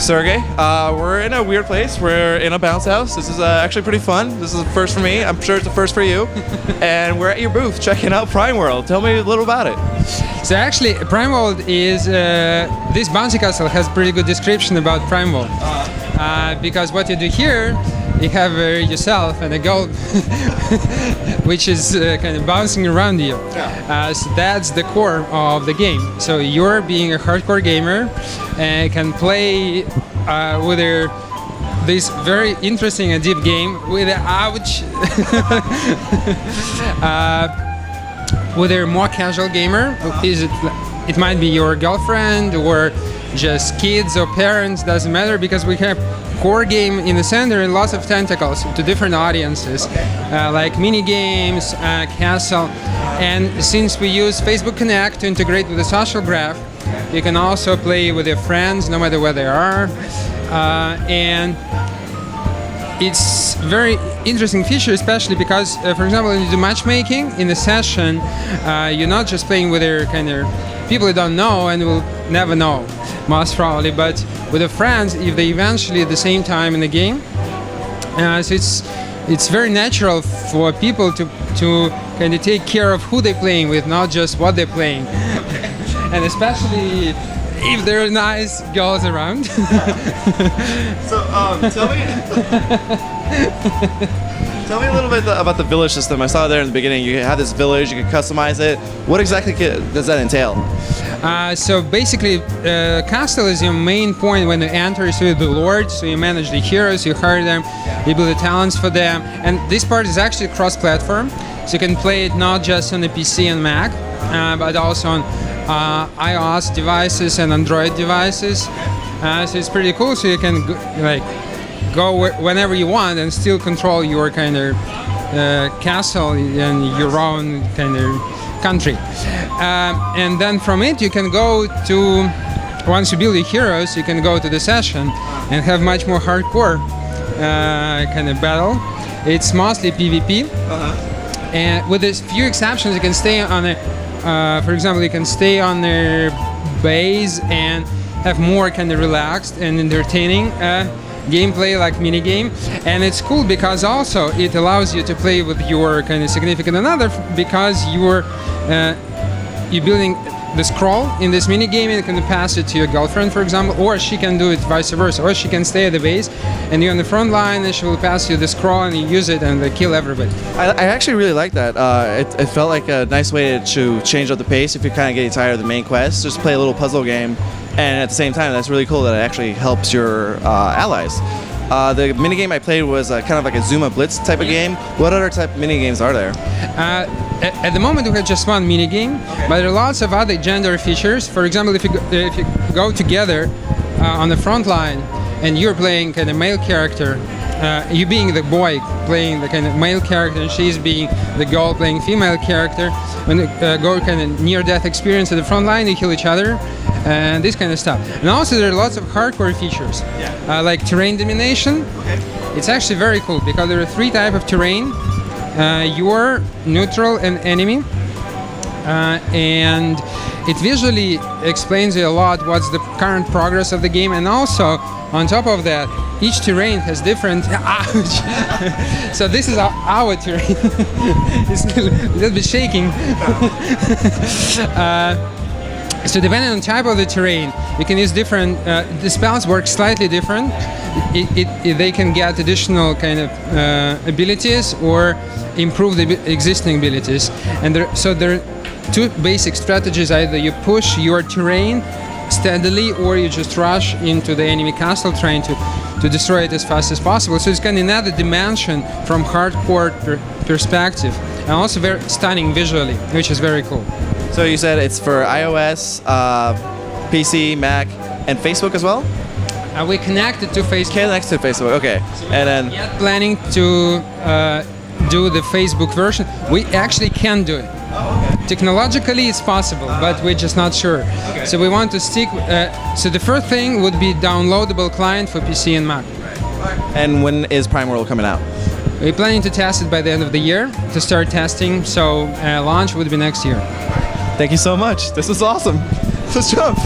Sergey. We're in a weird place. We're in a bounce house. This is actually pretty fun. This is a first for me. I'm sure it's a first for you. And we're at your booth checking out Primal. Tell me a little about it. So actually, Primal is, this bouncy castle has pretty good description about Primal. Because what you do here, you have yourself and a girl which is kind of bouncing around you. So that's the core of the game. So you're being a hardcore gamer and can play with this very interesting and deep game with with a more casual gamer. It might be your girlfriend or just kids or parents, doesn't matter, because we have core game in the center and lots of tentacles to different audiences, like mini games, castle, and since we use Facebook Connect to integrate with the social graph, you can also play with your friends no matter where they are, and it's very interesting feature, especially because, for example, when you do matchmaking in a session, you're not just playing with your kind of people you don't know and will never know, most probably, but with the friends, if they eventually at the same time in the game, so it's very natural for people to kind of take care of who they're playing with, not just what they're playing, and especially if there are nice girls around. So tell me a little bit about the village system. I saw there in the beginning. You have this village. You can customize it. What exactly does that entail? So basically, castle is your main point when you enter. So the lord. So you manage the heroes. You hire them. You build the talents for them. And this part is actually cross-platform. So you can play it not just on the PC and Mac, but also on iOS devices and Android devices. So it's pretty cool. So you can go whenever you want and still control your kind of castle and your own kind of country. And then from it you can go to, once you build your heroes, you can go to the session and have much more hardcore kind of battle. It's mostly PvP. And with a few exceptions, you can stay on a, for example, you can stay on their base and have more kind of relaxed and entertaining gameplay, like mini game. And it's cool because also it allows you to play with your kind of significant other, because you're building the scroll in this mini game and you can pass it to your girlfriend, for example, or she can do it vice versa, or she can stay at the base and you're on the front line and she will pass you the scroll and you use it and they kill everybody. I actually really like that. It felt like a nice way to change up the pace if you're kind of getting tired of the main quest. Just play a little puzzle game, and at the same time, that's really cool that it actually helps your allies. The minigame I played was kind of like a Zuma Blitz type of game. What other type of minigames are there? At the moment we have just one minigame, but there are lots of other gender features. For example, if you go together on the front line and you're playing kind of male character, you being the boy playing the kind of male character and she's being the girl playing female character, when you go kind of near-death experience at the front line, you kill each other and this kind of stuff. And also there are lots of hardcore features, like terrain domination. It's actually very cool because there are 3 types of terrain: your, neutral, and enemy. And it visually explains a lot what's the current progress of the game, and also on top of that, each terrain has different. Ouch! So this is our terrain. It's a little bit shaking. So depending on the type of the terrain, you can use different. The spells work slightly different. They can get additional kind of abilities or improve the existing abilities. And so there are 2 basic strategies: either you push your terrain steadily, or you just rush into the enemy castle trying to destroy it as fast as possible. So it's kind of another dimension from hardcore perspective, and also very stunning visually, which is very cool. So you said it's for iOS, PC, Mac, and Facebook as well? We connected to Facebook. Connected to Facebook, okay. And then yet planning to do the Facebook version. We actually can do it. Technologically it's possible, but we're just not sure. So we want to stick, so the first thing would be downloadable client for PC and Mac. And when is Primal coming out? We're planning to test it by the end of the year, to start testing, so launch would be next year. Thank you so much. This was awesome. Let's jump.